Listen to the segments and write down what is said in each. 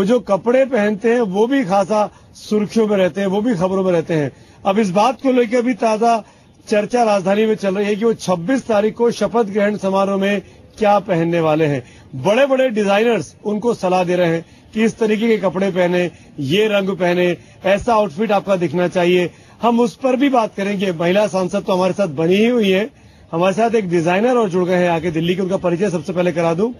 जो कपड़े पहनते हैं वो भी खासा सुर्खियों में रहते हैं, वो भी खबरों में रहते हैं। अब इस बात को लेकर भी ताजा चर्चा राजधानी में चल रही है कि वो 26 तारीख को शपथ ग्रहण समारोह में क्या पहनने वाले हैं। बड़े बड़े डिजाइनर्स उनको सलाह दे रहे हैं कि इस तरीके के कपड़े पहने, ये रंग पहने, ऐसा आउटफिट आपका दिखना चाहिए। हम उस पर भी बात करेंगे। महिला सांसद तो हमारे साथ बनी ही हुई है, हमारे साथ एक डिजाइनर और जुड़ गए हैं आगे दिल्ली के, उनका परिचय सबसे पहले करा दूं।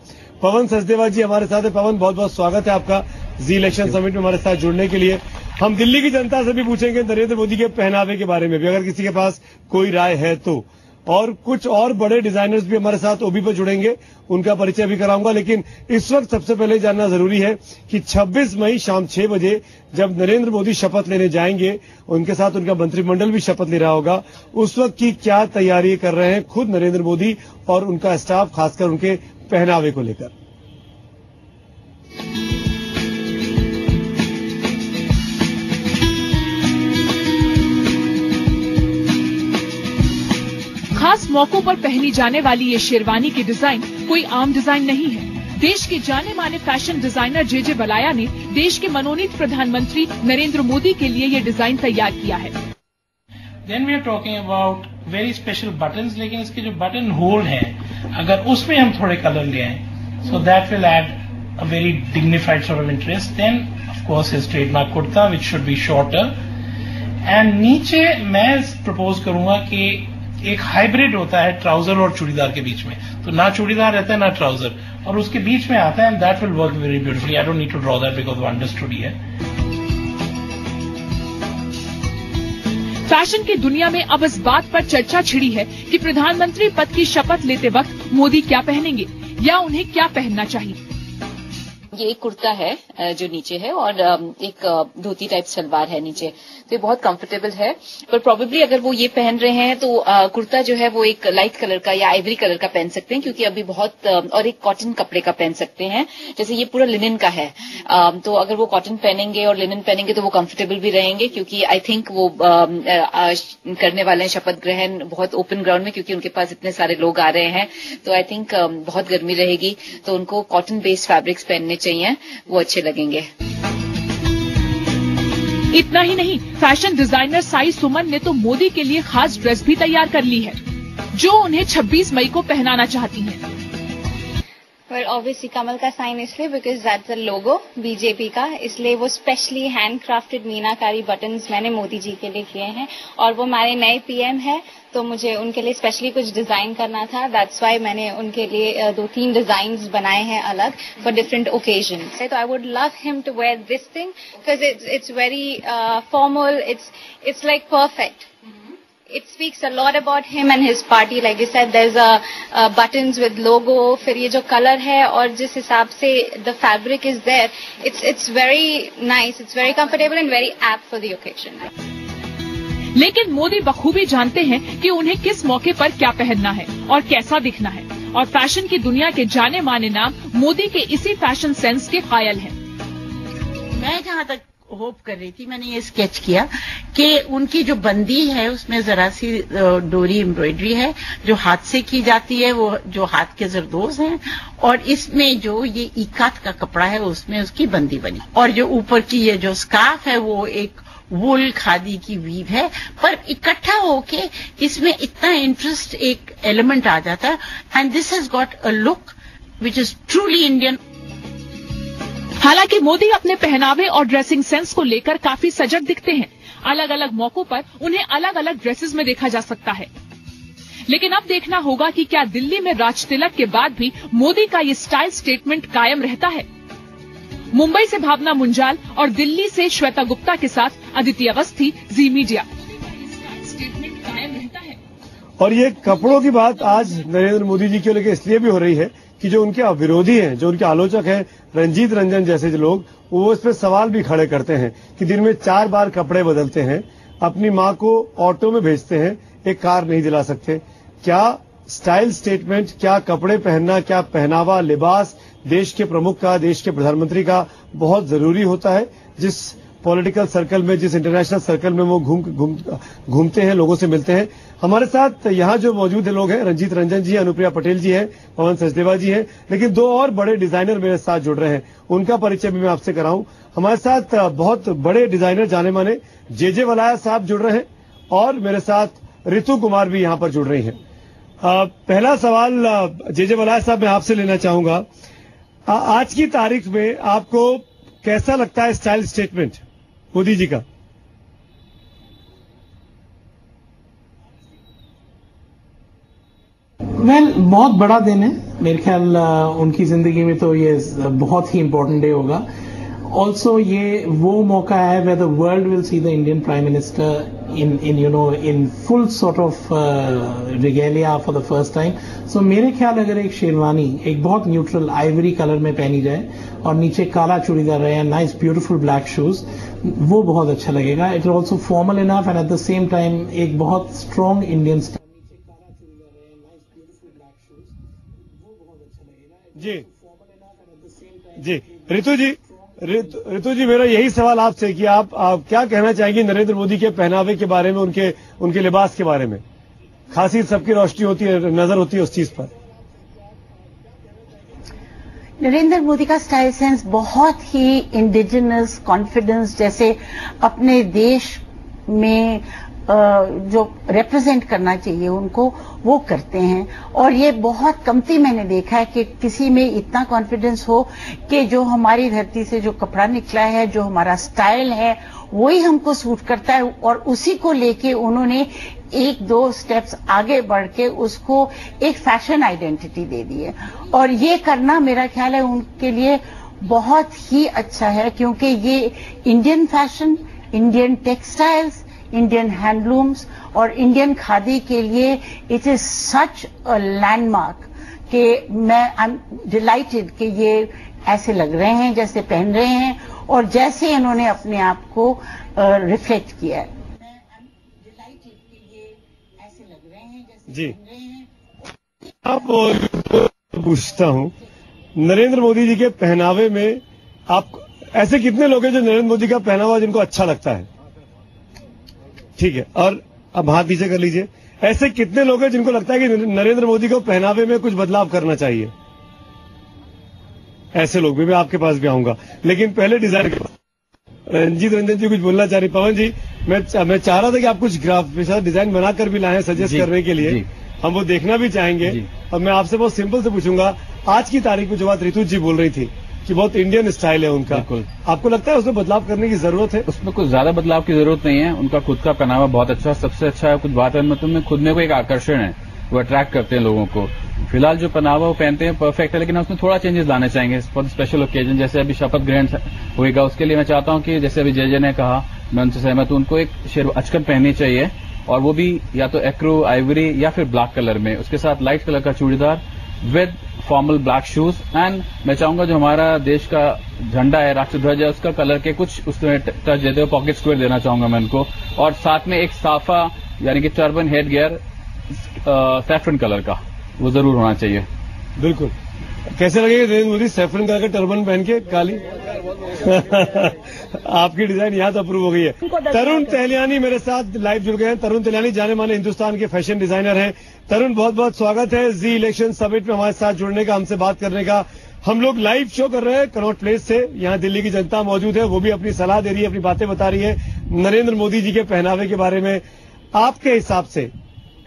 पवन सचदेवा जी हमारे साथ है। पवन, बहुत बहुत स्वागत है आपका जी इलेक्शन समिट में हमारे साथ जुड़ने के लिए। हम दिल्ली की जनता से भी पूछेंगे नरेंद्र मोदी के पहनावे के बारे में भी, अगर किसी के पास कोई राय है तो। और कुछ और बड़े डिजाइनर्स भी हमारे साथ ओबी पर जुड़ेंगे, उनका परिचय भी कराऊंगा। लेकिन इस वक्त सबसे पहले जानना जरूरी है कि 26 मई शाम 6 बजे जब नरेंद्र मोदी शपथ लेने जाएंगे, उनके साथ उनका मंत्रिमंडल भी शपथ ले रहा होगा, उस वक्त की क्या तैयारी कर रहे हैं खुद नरेंद्र मोदी और उनका स्टाफ, खासकर उनके पहनावे को लेकर। खास मौकों पर पहनी जाने वाली ये शेरवानी की डिजाइन कोई आम डिजाइन नहीं है। देश के जाने माने फैशन डिजाइनर जे बलाया ने देश के मनोनीत प्रधानमंत्री नरेंद्र मोदी के लिए ये डिजाइन तैयार किया है। Then we are talking about very special buttons, लेकिन इसके जो बटन होल है, अगर उसमें हम थोड़े कलर ले आए, so that will add a very dignified sort of interest. Then of course his trademark kurta, which should be shorter. And नीचे मैं propose करूंगा कि एक हाइब्रिड होता है ट्राउजर और चूड़ीदार के बीच में, तो ना चूड़ीदार रहता है ना ट्राउजर, और उसके बीच में आता है, and that will work very beautifully. I don't need to draw that because वो अंडरस्टूड ही है। फैशन की दुनिया में अब इस बात पर चर्चा छिड़ी है कि प्रधानमंत्री पद की शपथ लेते वक्त मोदी क्या पहनेंगे या उन्हें क्या पहनना चाहिए। ये एक कुर्ता है जो नीचे है, और एक धोती टाइप सलवार है नीचे, तो ये बहुत कंफर्टेबल है। पर प्रोबेबली अगर वो ये पहन रहे हैं तो कुर्ता जो है वो एक लाइट कलर का या आइवरी कलर का पहन सकते हैं, क्योंकि अभी बहुत, और एक कॉटन कपड़े का पहन सकते हैं, जैसे ये पूरा लिनन का है। तो अगर वो कॉटन पहनेंगे और लिनन पहनेंगे तो वो कंफर्टेबल भी रहेंगे, क्योंकि आई थिंक वो करने वाले हैं शपथ ग्रहण बहुत ओपन ग्राउंड में, क्योंकि उनके पास इतने सारे लोग आ रहे हैं, तो आई थिंक बहुत गर्मी रहेगी, तो उनको कॉटन बेस्ड फैब्रिक्स पहनने चाहिए, वो अच्छे लगेंगे। इतना ही नहीं, फैशन डिजाइनर साई सुमन ने तो मोदी के लिए खास ड्रेस भी तैयार कर ली है, जो उन्हें 26 मई को पहनाना चाहती हैं। पर ऑब्वियसली कमल का साइन इसलिए because that's the logo BJP का, इसलिए वो स्पेशली हैंडक्राफ्टेड मीनाकारी बटन्स मैंने मोदी जी के लिए किए हैं, और वो हमारे नए पीएम है, तो मुझे उनके लिए स्पेशली कुछ डिजाइन करना था। दैट्स वाई मैंने उनके लिए 2-3 डिजाइन्स बनाए हैं अलग फॉर डिफरेंट ओकेजन्स। तो I would love him to wear this thing because it's very formal, it's like perfect. It speaks a lot about him and his party. Like you said, there's a buttons with logo. फिर ये जो colour है और जिस हिसाब से the fabric is there, it's very nice. It's very comfortable and very apt for the occasion. लेकिन मोदी बखूबी जानते हैं कि उन्हें किस मौके पर क्या पहनना है और कैसा दिखना है, और फैशन की दुनिया के जाने माने नाम मोदी के इसी फैशन सेंस के कायल हैं। मैं जहाँ तक होप कर रही थी, मैंने ये स्केच किया कि उनकी जो बंदी है उसमें जरा सी डोरी एम्ब्रॉयडरी है जो हाथ से की जाती है, वो जो हाथ के जरदोज हैं, और इसमें जो ये इकात का कपड़ा है उसमें उसकी बंदी बनी, और जो ऊपर की ये जो स्कार्फ है वो एक वूल खादी की वीव है, पर इकट्ठा होके इसमें इतना इंटरेस्ट एक एलिमेंट आ जाता है, and this has got a look which is truly Indian. हालांकि मोदी अपने पहनावे और ड्रेसिंग सेंस को लेकर काफी सजग दिखते हैं। अलग अलग मौकों पर उन्हें अलग अलग ड्रेसेस में देखा जा सकता है, लेकिन अब देखना होगा कि क्या दिल्ली में राज तिलक के बाद भी मोदी का ये स्टाइल स्टेटमेंट कायम रहता है। मुंबई से भावना मुंजाल और दिल्ली से श्वेता गुप्ता के साथ अदिति अवस्थी, जी मीडिया। स्टेटमेंट कायम रहता है। और ये कपड़ों की बात आज नरेंद्र मोदी जी को लेकर इसलिए भी हो रही है कि जो उनके विरोधी हैं, जो उनके आलोचक हैं, रंजीत रंजन जैसे जो लोग, वो इस पर सवाल भी खड़े करते हैं कि दिन में 4 बार कपड़े बदलते हैं, अपनी माँ को ऑटो में भेजते हैं, एक कार नहीं दिला सकते। क्या स्टाइल स्टेटमेंट, क्या कपड़े पहनना, क्या पहनावा, लिबास देश के प्रमुख का, देश के प्रधानमंत्री का बहुत जरूरी होता है। जिस पॉलिटिकल सर्कल में, जिस इंटरनेशनल सर्कल में वो घूमते हैं, लोगों से मिलते हैं। हमारे साथ यहाँ जो मौजूद लोग हैं, रंजीत रंजन जी हैं, अनुप्रिया पटेल जी हैं, पवन सचदेवा जी हैं, लेकिन दो और बड़े डिजाइनर मेरे साथ जुड़ रहे हैं, उनका परिचय भी मैं आपसे कराऊं। हमारे साथ बहुत बड़े डिजाइनर जाने माने जे वलाया साहब जुड़ रहे हैं और मेरे साथ ऋतु कुमार भी यहां पर जुड़ रही हैं। पहला सवाल जे वलाया साहब मैं आपसे लेना चाहूंगा, आज की तारीख में आपको कैसा लगता है स्टाइल स्टेटमेंट मोदी जी का? बहुत बड़ा दिन है मेरे ख्याल उनकी जिंदगी में, तो ये बहुत ही इंपॉर्टेंट डे होगा। ऑल्सो ये वो मौका है where the world will see the Indian prime minister in full sort of regalia for the first time. So मेरे ख्याल अगर एक शेरवानी एक बहुत न्यूट्रल आइवरी कलर में पहनी जाए और नीचे काला चूड़ीदार रहे, नाइस ब्यूटीफुल ब्लैक शूज, वो बहुत अच्छा लगेगा। It is also formal enough and at the same time एक बहुत स्ट्रॉन्ग इंडियन स्टाइल। जी जी ऋतु जी मेरा यही सवाल आपसे कि आप क्या कहना चाहेंगे नरेंद्र मोदी के पहनावे के बारे में, उनके लिबास के बारे में? खासी सबकी रोशनी होती है, नजर होती है उस चीज पर। नरेंद्र मोदी का स्टाइल सेंस बहुत ही इंडिजिनस कॉन्फिडेंस, जैसे अपने देश में जो रिप्रेजेंट करना चाहिए उनको, वो करते हैं। और ये बहुत कमती मैंने देखा है कि किसी में इतना कॉन्फिडेंस हो कि जो हमारी धरती से जो कपड़ा निकला है, जो हमारा स्टाइल है, वही हमको सूट करता है और उसी को लेके उन्होंने एक दो स्टेप्स आगे बढ़ के उसको एक फैशन आइडेंटिटी दे दी है। और ये करना मेरा ख्याल है उनके लिए बहुत ही अच्छा है, क्योंकि ये Indian fashion, Indian textiles, Indian handlooms और इंडियन खादी के लिए it is such a landmark कि मैं आई एम डिलाइटेड कि ये ऐसे लग रहे हैं जैसे पहन रहे हैं और जैसे इन्होंने अपने आप को रिफ्लेक्ट किया है। मैं आई एम डिलाइटेड कि ये ऐसे लग रहे हैं जैसे जी पहन रहे हैं। आप पूछता हूं, नरेंद्र मोदी जी के पहनावे में आप ऐसे कितने लोग हैं जो नरेंद्र मोदी का पहनावा जिनको अच्छा लगता है? ठीक है, और अब हाथ नीचे कर लीजिए। ऐसे कितने लोग हैं जिनको लगता है कि नरेंद्र मोदी को पहनावे में कुछ बदलाव करना चाहिए? ऐसे लोग भी मैं आपके पास भी आऊंगा, लेकिन पहले डिजाइन के पास रंजीत रंजन जी कुछ बोलना चाह रही। पवन जी, मैं चाह रहा था कि आप कुछ ग्राफ डिजाइन बनाकर भी लाएं सजेस्ट करने के लिए, हम वो देखना भी चाहेंगे। और मैं आपसे बहुत सिंपल से पूछूंगा, आज की तारीख में जो बात ऋतु जी बोल रही थी कि बहुत इंडियन स्टाइल है उनका, आपको लगता है उसमें बदलाव करने की जरूरत है? उसमें कुछ ज्यादा बदलाव की जरूरत नहीं है। उनका खुद का पहनावा बहुत अच्छा, सबसे अच्छा है। कुछ बात है मतलब खुद में कोई एक आकर्षण है, वो अट्रैक्ट करते हैं लोगों को। फिलहाल जो पहनावा वो पहनते हैं परफेक्ट है, लेकिन उसमें थोड़ा चेंजेस लाने चाहेंगे फॉर स्पेशल ओकेजन। जैसे अभी शपथ ग्रहण होगा, उसके लिए मैं चाहता हूं कि जैसे अभी जय ने कहा, मैं उनसे सहमत हूं, उनको एक अचकन पहननी चाहिए और वो भी या तो एक्रो, आइवरी या फिर ब्लैक कलर में, उसके साथ लाइट कलर का churidar with formal black shoes. And मैं चाहूंगा जो हमारा देश का झंडा है, राष्ट्रीय ध्वज है, उसका कलर के कुछ उसमें टच देते हुए पॉकेट स्क्वायर देना चाहूंगा मैं उनको। और साथ में एक साफा यानी कि turban head gear saffron colour का, वो जरूर होना चाहिए। बिल्कुल। कैसे लगेगा नरेंद्र मोदी सैफरन कलर का टर्बन पहन के काली? आपकी डिजाइन यहाँ तो अप्रूव हो गई है। तरुण तहलियानी मेरे साथ लाइव जुड़ गए हैं। तरुण तहलियानी जाने माने हिंदुस्तान के फैशन डिजाइनर हैं। तरुण, बहुत बहुत स्वागत है जी इलेक्शन समिट में हमारे साथ जुड़ने का, हमसे बात करने का। हम लोग लाइव शो कर रहे हैं कनॉट प्लेस से, यहाँ दिल्ली की जनता मौजूद है, वो भी अपनी सलाह दे रही है, अपनी बातें बता रही है नरेंद्र मोदी जी के पहनावे के बारे में। आपके हिसाब से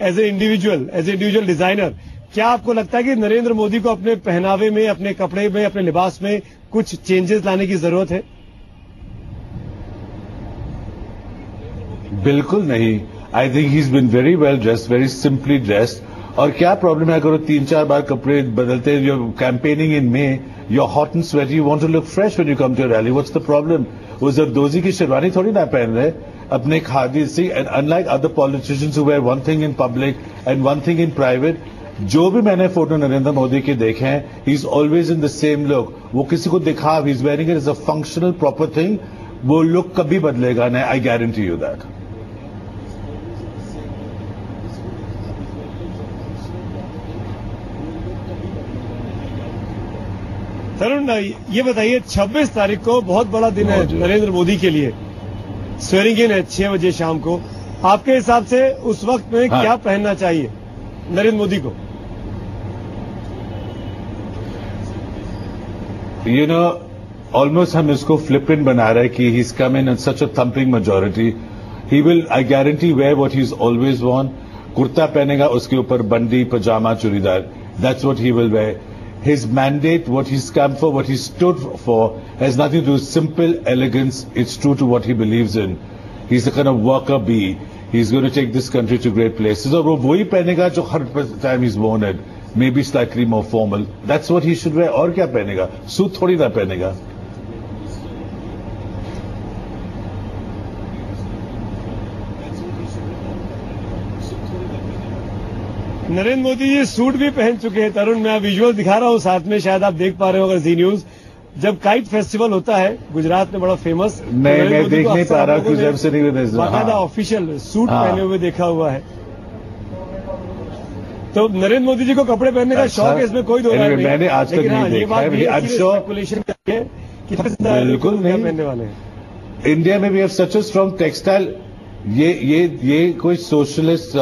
एज ए इंडिविजुअल डिजाइनर, क्या आपको लगता है कि नरेंद्र मोदी को अपने पहनावे में, अपने कपड़े में, अपने लिबास में कुछ चेंजेस लाने की जरूरत है? बिल्कुल नहीं। I think he is been very well dressed, very simply dressed. और क्या प्रॉब्लम है, करो 3-4 बार कपड़े बदलते हैं। Your campaigning in May, your hot and sweaty, you want to look fresh when you come to rally, what's the problem? वो जरदोजी की शेरवानी थोड़ी ना पहन रहे, अपने खादी से। And unlike other politicians who wear one thing in public and one thing in private, जो भी मैंने फोटो नरेंद्र मोदी के देखे हैं, he is always in the same look. वो किसी को दिखा, he is wearing it is a functional proper thing, वो लुक कभी बदलेगा नहीं, I guarantee you that. Tarun, ये बताइए 26 तारीख को बहुत बड़ा दिन है नरेंद्र मोदी के लिए, स्वेरिंग इन है 6 बजे शाम को। आपके हिसाब से उस वक्त में क्या पहनना चाहिए नरेंद्र मोदी को? You know, almost हम इसको flippant बना रहे हैं कि he's come in such a thumping majority. He will, I guarantee, wear what he's always worn. Kurta पहनेगा, उसके ऊपर बंदी, पजामा, churidar. That's what he will wear. His mandate, what he's come for, what he stood for, has nothing to do with simple elegance. It's true to what he believes in. He's the kind of worker bee. He's going to take this country to great places. और वो वही पहनेगा जो हर time he's worn it. Maybe slightly more formal. That's what he should wear. और क्या पहनेगा? Suit थोड़ी ना पहनेगा. नरेंद्र मोदी जी सूट भी पहन चुके हैं। तरुण, मैं विजुअल दिखा रहा हूं साथ में, शायद आप देख पा रहे हो अगर जी न्यूज। जब काइट फेस्टिवल होता है गुजरात में बड़ा फेमस, मैं देख नहीं पा रहा हूं, जब से नहीं बाकायदा ऑफिशियल सूट पहने हुए देखा हुआ है। तो नरेंद्र मोदी जी को कपड़े पहनने का शौक है, इसमें कोई दो राय नहीं। मैंने आज तक नहीं देखा है। बिल्कुल नहीं पहनने वाले हैं। इंडिया में we have such a strong textile. ये कोई सोशलिस्ट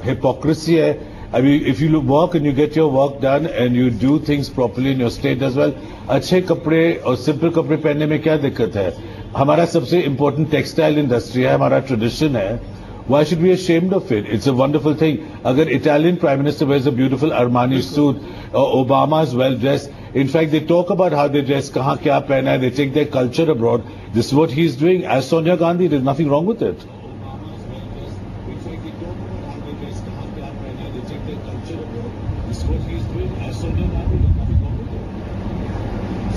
हिपोक्रेसी है। अभी if you work and you get your work done and you do things properly in your state as well, अच्छे कपड़े और सिंपल कपड़े पहनने में क्या दिक्कत है? हमारा सबसे इंपॉर्टेंट टेक्सटाइल इंडस्ट्री है, हमारा ट्रेडिशन है। Why should we be ashamed of it? It's a wonderful thing. अगर Italian Prime Minister wears a beautiful Armani suit, or Obama is well dressed. In fact, they talk about how they dress, कहाँ क्या पहना है. They take their culture abroad. This is what he's doing. As Sonia Gandhi, there's nothing wrong with it.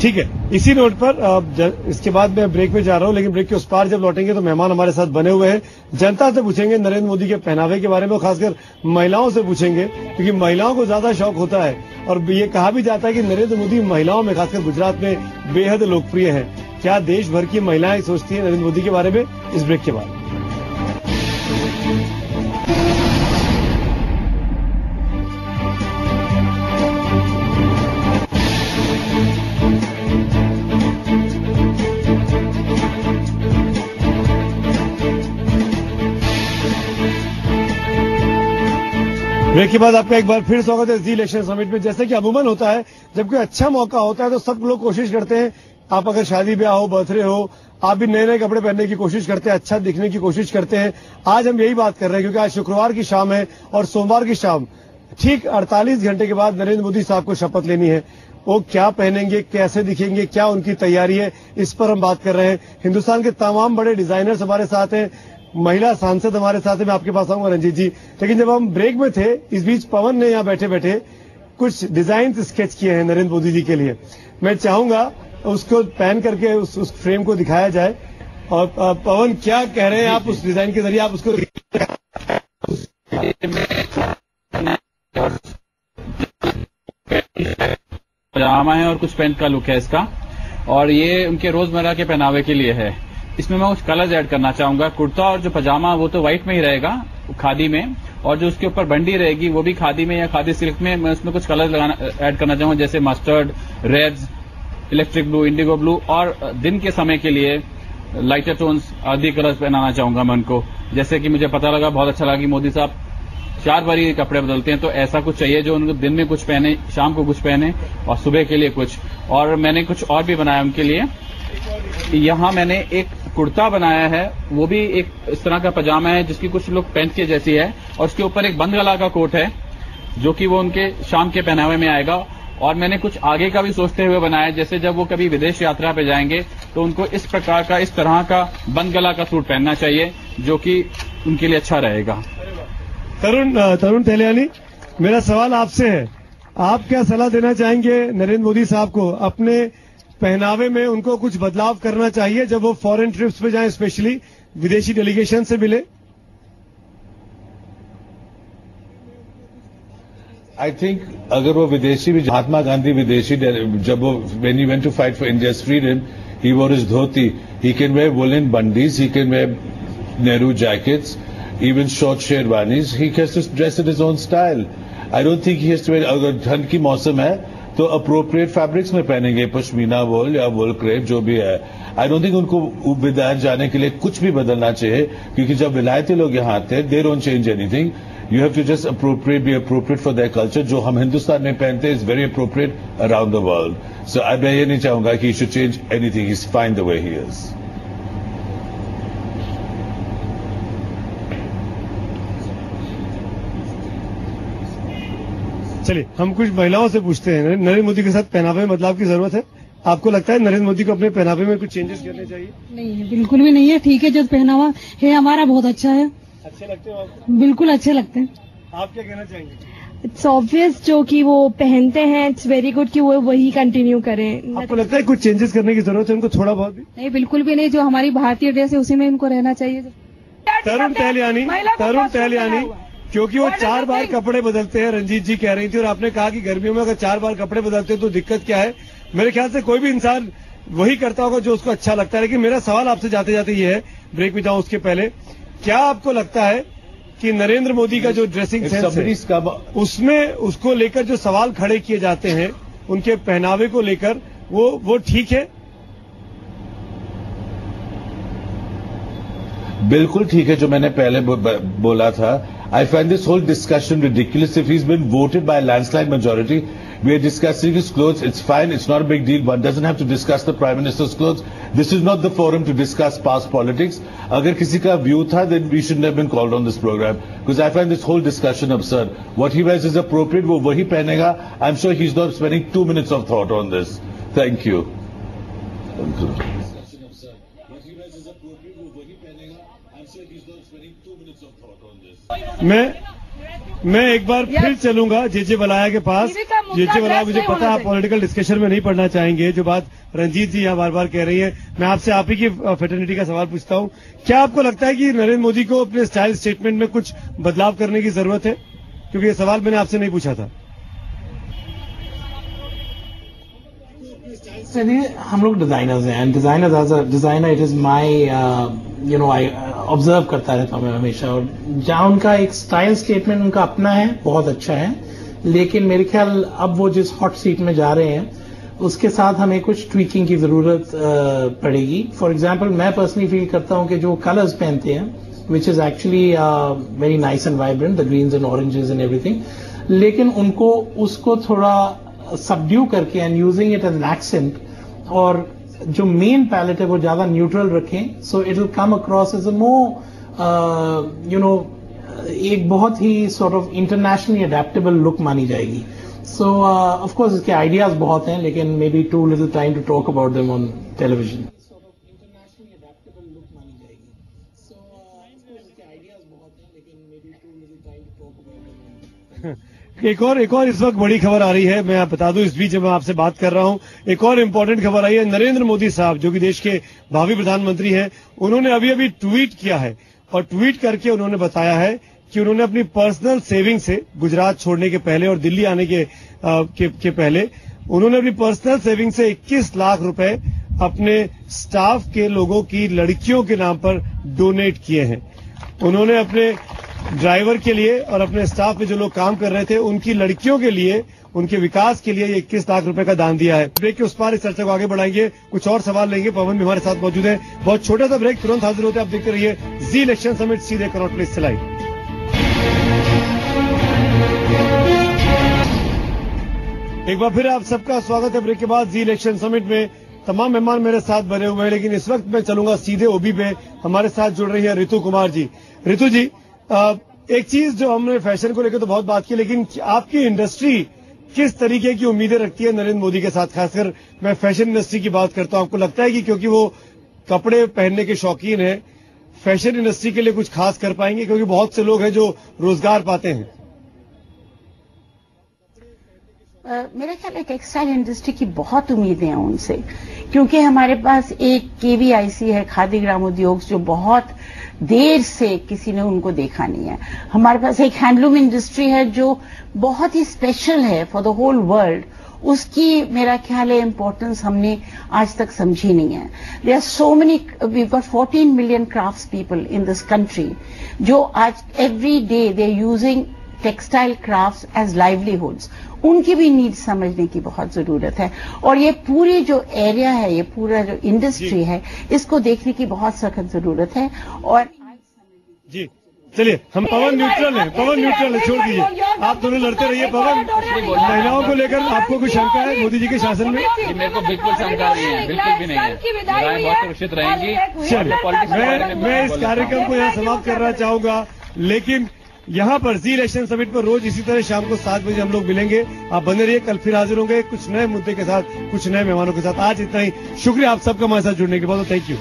ठीक है, इसी note पर इसके बाद मैं ब्रेक में जा रहा हूं, लेकिन ब्रेक के उस पार जब लौटेंगे तो मेहमान हमारे साथ बने हुए हैं। जनता से पूछेंगे नरेंद्र मोदी के पहनावे के बारे में, खासकर महिलाओं से पूछेंगे, क्योंकि महिलाओं को ज्यादा शौक होता है और ये कहा भी जाता है कि नरेंद्र मोदी महिलाओं में, खासकर गुजरात में बेहद लोकप्रिय है। क्या देश भर की महिलाएं सोचती है नरेंद्र मोदी के बारे में? इस ब्रेक के बाद। ब्रेक के बाद आपका एक बार फिर स्वागत है जी इलेक्शन समिट में। जैसे कि अमूमन होता है, जब कोई अच्छा मौका होता है तो सब लोग कोशिश करते हैं, आप अगर शादी ब्याह हो, बर्थडे हो, आप भी नए नए कपड़े पहनने की कोशिश करते हैं, अच्छा दिखने की कोशिश करते हैं। आज हम यही बात कर रहे हैं क्योंकि आज शुक्रवार की शाम है और सोमवार की शाम ठीक 48 घंटे के बाद नरेंद्र मोदी साहब को शपथ लेनी है। वो क्या पहनेंगे, कैसे दिखेंगे, क्या उनकी तैयारी है, इस पर हम बात कर रहे हैं। हिंदुस्तान के तमाम बड़े डिजाइनर्स हमारे साथ हैं, महिला सांसद हमारे साथ है। मैं आपके पास आऊंगा रंजीत जी, लेकिन जब हम ब्रेक में थे, इस बीच पवन ने यहाँ बैठे बैठे कुछ डिजाइन स्केच किए हैं नरेंद्र मोदी जी के लिए। मैं चाहूंगा उसको पहन करके उस फ्रेम को दिखाया जाए। और पवन, क्या कह रहे हैं आप उस डिजाइन के जरिए? आप उसको पजामा है और कुछ पैंट का लुक है इसका, और ये उनके रोजमर्रा के पहनावे के लिए है। इसमें मैं कुछ कलर्स ऐड करना चाहूंगा। कुर्ता और जो पजामा वो तो व्हाइट में ही रहेगा, खादी में, और जो उसके ऊपर बंडी रहेगी वो भी खादी में या खादी सिल्क में। मैं उसमें कुछ कलर ऐड करना चाहूंगा, जैसे mustard, reds, electric blue, indigo blue, और दिन के समय के लिए लाइटर टोन्स, आदि कलर्स पहनाना चाहूंगा मैं उनको। जैसे कि मुझे पता लगा, बहुत अच्छा लगा कि मोदी साहब 4 बार ये कपड़े बदलते हैं, तो ऐसा कुछ चाहिए जो उनको दिन में कुछ पहने, शाम को कुछ पहने और सुबह के लिए कुछ। और मैंने कुछ और भी बनाया उनके लिए। यहाँ मैंने एक कुर्ता बनाया है, वो भी एक इस तरह का पजामा है जिसकी कुछ लुक पैंट के जैसी है, और उसके ऊपर एक बंद गला का कोट है जो कि वो उनके शाम के पहनावे में आएगा। और मैंने कुछ आगे का भी सोचते हुए बनाया, जैसे जब वो कभी विदेश यात्रा पे जाएंगे तो उनको इस प्रकार का, इस तरह का बंद गला का सूट पहनना चाहिए जो कि उनके लिए अच्छा रहेगा। तरुण तेलियानी, मेरा सवाल आपसे है, आप क्या सलाह देना चाहेंगे नरेंद्र मोदी साहब को? अपने पहनावे में उनको कुछ बदलाव करना चाहिए जब वो फॉरेन ट्रिप्स पे जाएं, स्पेशली विदेशी डेलीगेशन से मिले? आई थिंक अगर वो विदेशी भी, महात्मा गांधी विदेशी, जब वो when he went to fight for India's freedom, he wore his dhoti. He can wear woollen bundis, he can wear Nehru jackets, even short sherwanis. He has to dress in his own style. I don't think he has to wear, अगर ठंड की मौसम है तो appropriate fabrics में पहनेंगे, पश्मीना वोल या वोल crepe जो भी है। आई डोंट थिंक उनको विदायत जाने के लिए कुछ भी बदलना चाहिए, क्योंकि जब विलायती लोग यहाँ आते हैं they don't change anything. You have to just be appropriate for their culture. जो हम हिंदुस्तान में पहनते हैं is very appropriate around the world. So मैं ये नहीं चाहूंगा कि he should change anything, he is fine the way he is. चलिए हम कुछ महिलाओं से पूछते हैं। नरेंद्र मोदी के साथ पहनावे में बदलाव की जरूरत है? आपको लगता है नरेंद्र मोदी को अपने पहनावे में कुछ चेंजेस करने चाहिए? नहीं, बिल्कुल भी नहीं है। ठीक है, जो पहनावा है हमारा बहुत अच्छा है। अच्छे लगते हो आपको? बिल्कुल अच्छे लगते हैं। आप क्या कहना चाहेंगे? इट्स ऑब्वियस जो कि वो पहनते हैं, इट्स वेरी गुड कि वो वही कंटिन्यू करें। आपको लगता है कुछ चेंजेस करने की जरूरत है उनको, थोड़ा बहुत भी? नहीं, बिल्कुल भी नहीं। जो हमारी भारतीय ड्रेस है उसी में इनको रहना चाहिए। तरुण टहलियानी, क्योंकि वो 4 बार कपड़े बदलते हैं, रंजीत जी कह रही थी, और आपने कहा कि गर्मियों में अगर 4 बार कपड़े बदलते हैं तो दिक्कत क्या है? मेरे ख्याल से कोई भी इंसान वही करता होगा जो उसको अच्छा लगता है। लेकिन मेरा सवाल आपसे जाते जाते ये है, ब्रेक में जाऊं उसके पहले, क्या आपको लगता है कि नरेंद्र मोदी का जो ड्रेसिंग सेंस है उसमें उसको लेकर जो सवाल खड़े किए जाते हैं उनके पहनावे को लेकर, वो ठीक है? बिल्कुल ठीक है। जो मैंने पहले बोला था, I find this whole discussion ridiculous. If he's been voted by a landslide majority, we are discussing his clothes. It's fine. It's not a big deal. One doesn't have to discuss the Prime Minister's clothes. This is not the forum to discuss past politics. अगर किसी का view था, then we shouldn't have been called on this program. Because I find this whole discussion absurd. What he wears is appropriate. वो वही पहनेगा. I'm sure he's not spending 2 minutes of thought on this. Thank you. मैं एक बार फिर चलूंगा JJ बलाया के पास। JJ बलाया, मुझे पता है आप पॉलिटिकल डिस्कशन में नहीं पढ़ना चाहेंगे, जो बात रंजीत जी यहाँ बार बार कह रही है। मैं आपसे आप ही की फेटर्निटी का सवाल पूछता हूँ, क्या आपको लगता है कि नरेंद्र मोदी को अपने स्टाइल स्टेटमेंट में कुछ बदलाव करने की जरूरत है? क्योंकि ये सवाल मैंने आपसे नहीं पूछा था। हम लोग डिजाइनर्स हैं, and designer as a designer it is my eye observe करता रहता हूं मैं हमेशा। और जहां उनका एक स्टाइल स्टेटमेंट उनका अपना है, बहुत अच्छा है, लेकिन मेरे ख्याल अब वो जिस हॉट सीट में जा रहे हैं उसके साथ हमें कुछ ट्वीकिंग की जरूरत पड़ेगी। फॉर एग्जाम्पल, मैं पर्सनली फील करता हूं कि जो कलर्स पहनते हैं, which is actually very nice and vibrant, the greens and oranges and everything, लेकिन उनको उसको थोड़ा सबड्यू करके and using it as an accent, और जो मेन पैलेट है वो ज्यादा न्यूट्रल रखें, so it will come across as a more एक बहुत ही sort of internationally adaptable look मानी जाएगी। सो ऑफ कोर्स इसके आइडियाज बहुत हैं, लेकिन maybe too little time to talk about them on television. एक और इस वक्त बड़ी खबर आ रही है, मैं बता दूं इस बीच जब मैं आपसे बात कर रहा हूं, एक और इम्पोर्टेंट खबर आई है। नरेंद्र मोदी साहब जो कि देश के भावी प्रधानमंत्री हैं, उन्होंने अभी ट्वीट किया है, और ट्वीट करके उन्होंने बताया है कि उन्होंने अपनी पर्सनल सेविंग से गुजरात छोड़ने के पहले और दिल्ली आने के पहले उन्होंने अपनी पर्सनल सेविंग से 21 लाख रुपए अपने स्टाफ के लोगों की लड़कियों के नाम पर डोनेट किए हैं। उन्होंने अपने ड्राइवर के लिए और अपने स्टाफ में जो लोग काम कर रहे थे उनकी लड़कियों के लिए, उनके विकास के लिए 21 लाख रुपए का दान दिया है। ब्रेक के उस पार इस चर्चा को आगे बढ़ाएंगे, कुछ और सवाल लेंगे। पवन भी हमारे साथ मौजूद है। बहुत छोटा सा ब्रेक, तुरंत हाजिर होते हैं। आप देखते रहिए जी इलेक्शन समिट, सीधे कनॉट प्लेस से लाइव। एक बार फिर आप सबका स्वागत है ब्रेक के बाद जी इलेक्शन समिट में। तमाम मेहमान मेरे साथ बने हुए हैं, लेकिन इस वक्त मैं चलूंगा सीधे ओबी पे। हमारे साथ जुड़ रही है ऋतु कुमार जी। ऋतु जी, एक चीज जो हमने फैशन को लेकर तो बहुत बात की, लेकिन आपकी इंडस्ट्री किस तरीके की उम्मीदें रखती है नरेंद्र मोदी के साथ? खासकर मैं फैशन इंडस्ट्री की बात करता हूं। आपको लगता है कि क्योंकि वो कपड़े पहनने के शौकीन हैं, फैशन इंडस्ट्री के लिए कुछ खास कर पाएंगे? क्योंकि बहुत से लोग हैं जो रोजगार पाते हैं। मेरा ख्याल है टेक्सटाइल इंडस्ट्री की बहुत उम्मीदें हैं उनसे, क्योंकि हमारे पास एक केवीआईसी है, खादी ग्रामोद्योग, जो बहुत देर से किसी ने उनको देखा नहीं है। हमारे पास एक हैंडलूम इंडस्ट्री है जो बहुत ही स्पेशल है फॉर द होल वर्ल्ड। उसकी मेरा ख्याल है इंपॉर्टेंस हमने आज तक समझी नहीं है। There are so many, we got 14 million crafts people in this country, जो आज every day they are using textile crafts as livelihoods. उनकी भी नीड समझने की बहुत जरूरत है। और ये पूरी जो एरिया है, ये पूरा जो इंडस्ट्री है, इसको देखने की बहुत सख्त जरूरत है। और जी चलिए, हम पवन न्यूट्रल हैं, पवन न्यूट्रल है, छोड़ दीजिए, आप दोनों लड़ते रहिए। पवन, महिलाओं को लेकर आपको कोई शंका है मोदी जी के शासन में? मेरे को बिल्कुल शंका नहीं है, बिल्कुल भी नहीं है, महिलाएं बहुत सुरक्षित रहेंगी। चलिए, मैं इस कार्यक्रम को यहाँ समाप्त करना चाहूंगा, लेकिन यहाँ पर जी इलेक्शन समिट पर रोज इसी तरह शाम को 7 बजे हम लोग मिलेंगे। आप बने रहिए, कल फिर हाजिर होंगे कुछ नए मुद्दे के साथ, कुछ नए मेहमानों के साथ। आज इतना ही, शुक्रिया आप सबका हमारे साथ जुड़ने के लिए, बहुत थैंक यू।